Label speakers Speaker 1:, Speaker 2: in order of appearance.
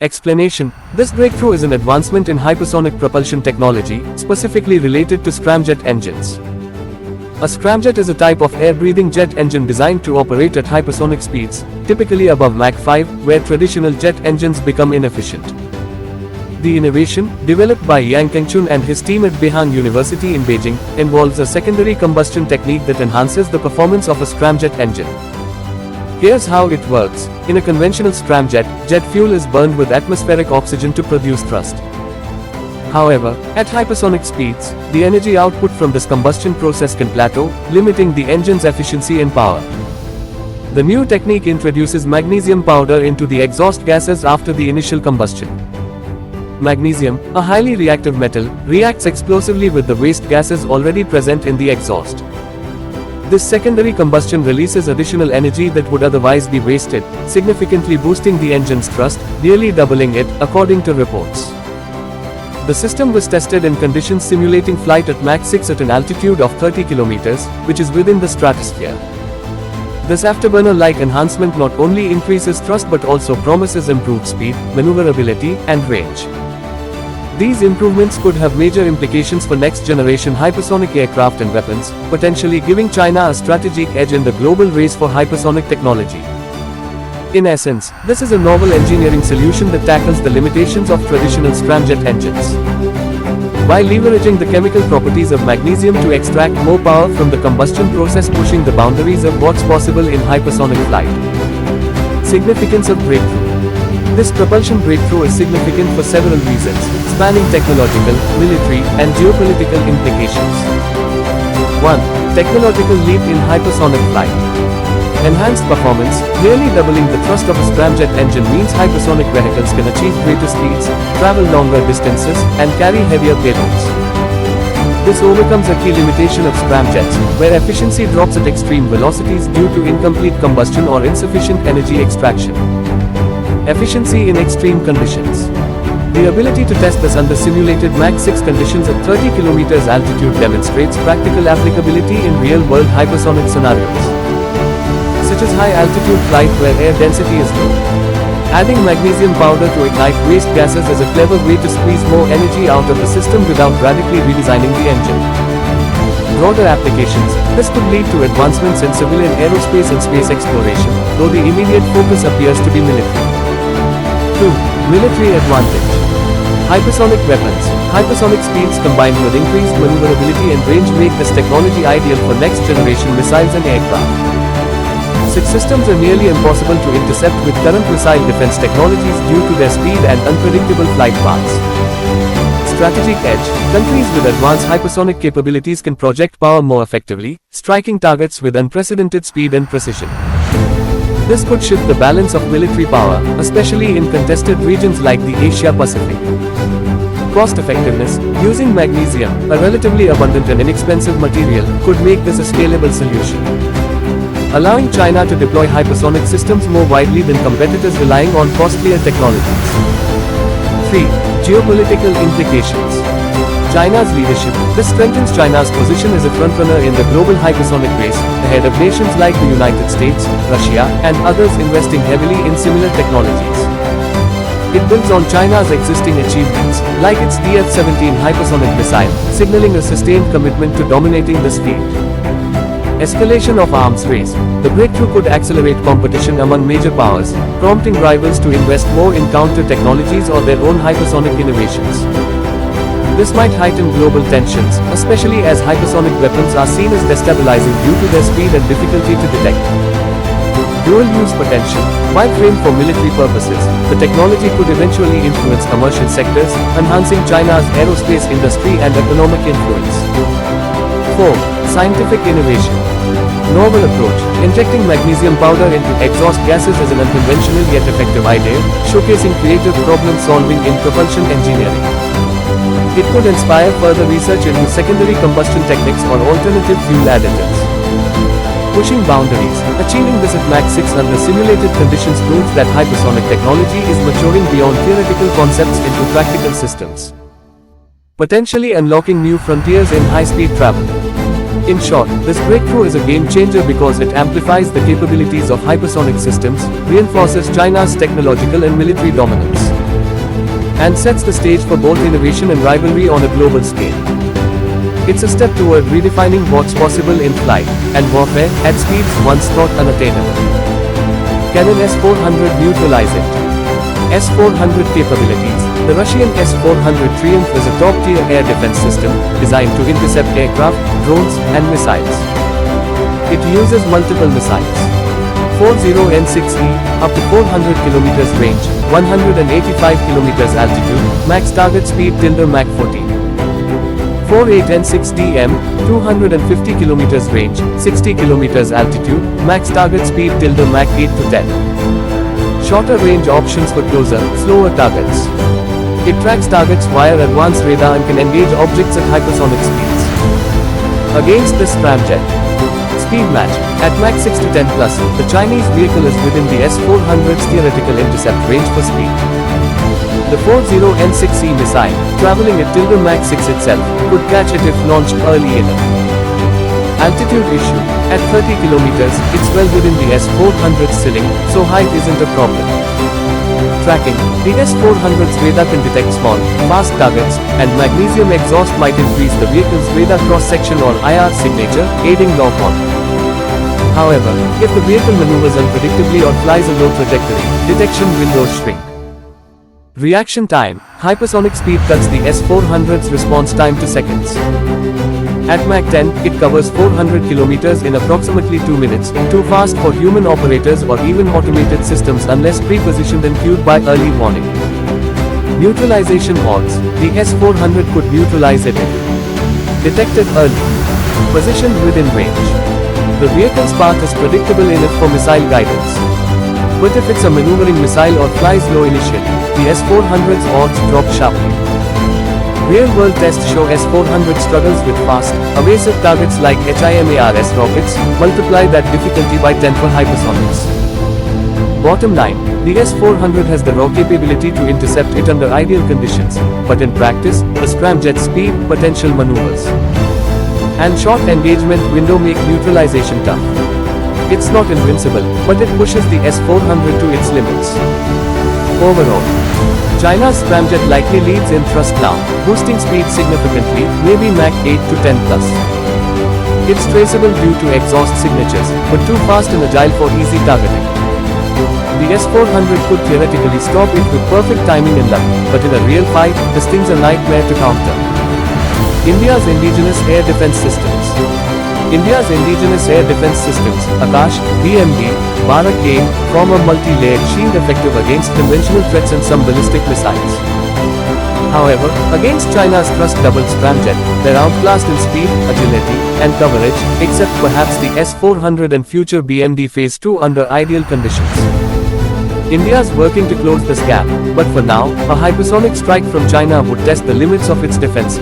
Speaker 1: Explanation: this breakthrough is an advancement in hypersonic propulsion technology, specifically related to scramjet engines. A scramjet is a type of air-breathing jet engine designed to operate at hypersonic speeds, typically above Mach 5, where traditional jet engines become inefficient. The innovation, developed by Yang Kengchun and his team at Beihang University in Beijing, involves a secondary combustion technique that enhances the performance of a scramjet engine. Here's how it works. In a conventional scramjet, jet fuel is burned with atmospheric oxygen to produce thrust. However, at hypersonic speeds, the energy output from this combustion process can plateau, limiting the engine's efficiency and power. The new technique introduces magnesium powder into the exhaust gases after the initial combustion. Magnesium, a highly reactive metal, reacts explosively with the waste gases already present in the exhaust. This secondary combustion releases additional energy that would otherwise be wasted, significantly boosting the engine's thrust, nearly doubling it, according to reports. The system was tested in conditions simulating flight at Mach 6 at an altitude of 30 kilometers, which is within the stratosphere. This afterburner-like enhancement not only increases thrust but also promises improved speed, maneuverability, and range. These improvements could have major implications for next-generation hypersonic aircraft and weapons, potentially giving China a strategic edge in the global race for hypersonic technology. In essence, this is a novel engineering solution that tackles the limitations of traditional scramjet engines. By leveraging the chemical properties of magnesium to extract more power from the combustion process, pushing the boundaries of what's possible in hypersonic flight. Significance of breakthrough. This propulsion breakthrough is significant for several reasons, spanning technological, military, and geopolitical implications. 1. Technological leap in hypersonic flight. Enhanced performance, nearly doubling the thrust of a scramjet engine means hypersonic vehicles can achieve greater speeds, travel longer distances, and carry heavier payloads. This overcomes a key limitation of scramjets, where efficiency drops at extreme velocities due to incomplete combustion or insufficient energy extraction. Efficiency in extreme conditions. The ability to test this under simulated Mach 6 conditions at 30 km altitude demonstrates practical applicability in real-world hypersonic scenarios, such as high-altitude flight where air density is low. Adding magnesium powder to ignite waste gases is a clever way to squeeze more energy out of the system without radically redesigning the engine. Broader applications. This could lead to advancements in civilian aerospace and space exploration, though the immediate focus appears to be military. 2. Military advantage. Hypersonic weapons. Hypersonic speeds combined with increased maneuverability and range make this technology ideal for next-generation missiles and aircraft. Such systems are nearly impossible to intercept with current missile defense technologies due to their speed and unpredictable flight paths. Strategic edge. Countries with advanced hypersonic capabilities can project power more effectively, striking targets with unprecedented speed and precision. This could shift the balance of military power, especially in contested regions like the Asia-Pacific. Cost effectiveness. Using magnesium, a relatively abundant and inexpensive material, could make this a scalable solution, allowing China to deploy hypersonic systems more widely than competitors relying on costlier technologies. 3. Geopolitical implications. China's leadership. This strengthens China's position as a frontrunner in the global hypersonic race, ahead of nations like the United States, Russia, and others investing heavily in similar technologies. It builds on China's existing achievements, like its DF-17 hypersonic missile, signaling a sustained commitment to dominating this field. Escalation of arms race. The breakthrough could accelerate competition among major powers, prompting rivals to invest more in counter technologies or their own hypersonic innovations. This might heighten global tensions, especially as hypersonic weapons are seen as destabilizing due to their speed and difficulty to detect. Dual-use potential. While framed for military purposes, the technology could eventually influence commercial sectors, enhancing China's aerospace industry and economic influence. 4. Scientific innovation. Novel approach. Injecting magnesium powder into exhaust gases is an unconventional yet effective idea, showcasing creative problem-solving in propulsion engineering. It could inspire further research into secondary combustion techniques or alternative fuel additives. Pushing boundaries. Achieving this at Mach 6 under simulated conditions proves that hypersonic technology is maturing beyond theoretical concepts into practical systems, potentially unlocking new frontiers in high-speed travel. In short, this breakthrough is a game-changer because it amplifies the capabilities of hypersonic systems, reinforces China's technological and military dominance, and sets the stage for both innovation and rivalry on a global scale. It's a step toward redefining what's possible in flight and warfare at speeds once thought unattainable. Can an S-400 neutralize it? S-400 capabilities. The Russian S-400 Triumph is a top-tier air defense system designed to intercept aircraft, drones, and missiles. It uses multiple missiles. 40N6E, up to 400 km range, 185 km altitude, max target speed Mach 14. 48N6DM, 250 km range, 60 km altitude, max target speed Mach 8 to 10. Shorter range options for closer, slower targets. It tracks targets via advanced radar and can engage objects at hypersonic speeds. Against the Scramjet Speed match, at Mach 6 to 10 plus, the Chinese vehicle is within the S-400's theoretical intercept range for speed. The 40N6E missile, traveling at Mach 6 itself, could catch it if launched early enough. Altitude issue. At 30 kilometers, it's well within the S-400's ceiling, so height isn't a problem. Tracking. The S-400's radar can detect small, fast targets, and magnesium exhaust might increase the vehicle's radar cross-section or IR signature, aiding lock-on. However, if the vehicle maneuvers unpredictably or flies a low trajectory, detection windows shrink. Reaction time. Hypersonic speed cuts the S-400's response time to seconds. At Mach 10, it covers 400 km in approximately 2 minutes, too fast for human operators or even automated systems unless pre-positioned and cued by early warning. Neutralization odds. The S-400 could neutralize it if detected early, positioned within range. The vehicle's path is predictable enough for missile guidance. But if it's a maneuvering missile or flies low initially, the S-400's odds drop sharply. Real-world tests show S-400 struggles with fast, evasive targets like HIMARS rockets, multiply that difficulty by 10 for hypersonics. Bottom line, the S-400 has the raw capability to intercept it under ideal conditions, but in practice, the Scramjet speed, potential maneuvers, and short engagement window make neutralization tough. It's not invincible, but it pushes the S-400 to its limits. Overall, China's Scramjet likely leads in thrust now, boosting speed significantly, maybe Mach 8 to 10 plus. It's traceable due to exhaust signatures, but too fast and agile for easy targeting. The S-400 could theoretically stop it with perfect timing and luck, but in a real fight, this thing's a nightmare to counter. India's indigenous air defense systems. India's indigenous air defense systems, Akash, BMD, Bharat-8, form a multi-layered shield effective against conventional threats and some ballistic missiles. However, against China's thrust-doubled Scramjet, they're outclassed in speed, agility, and coverage, except perhaps the S-400 and future BMD Phase 2 under ideal conditions. India's working to close this gap, but for now, a hypersonic strike from China would test the limits of its defense.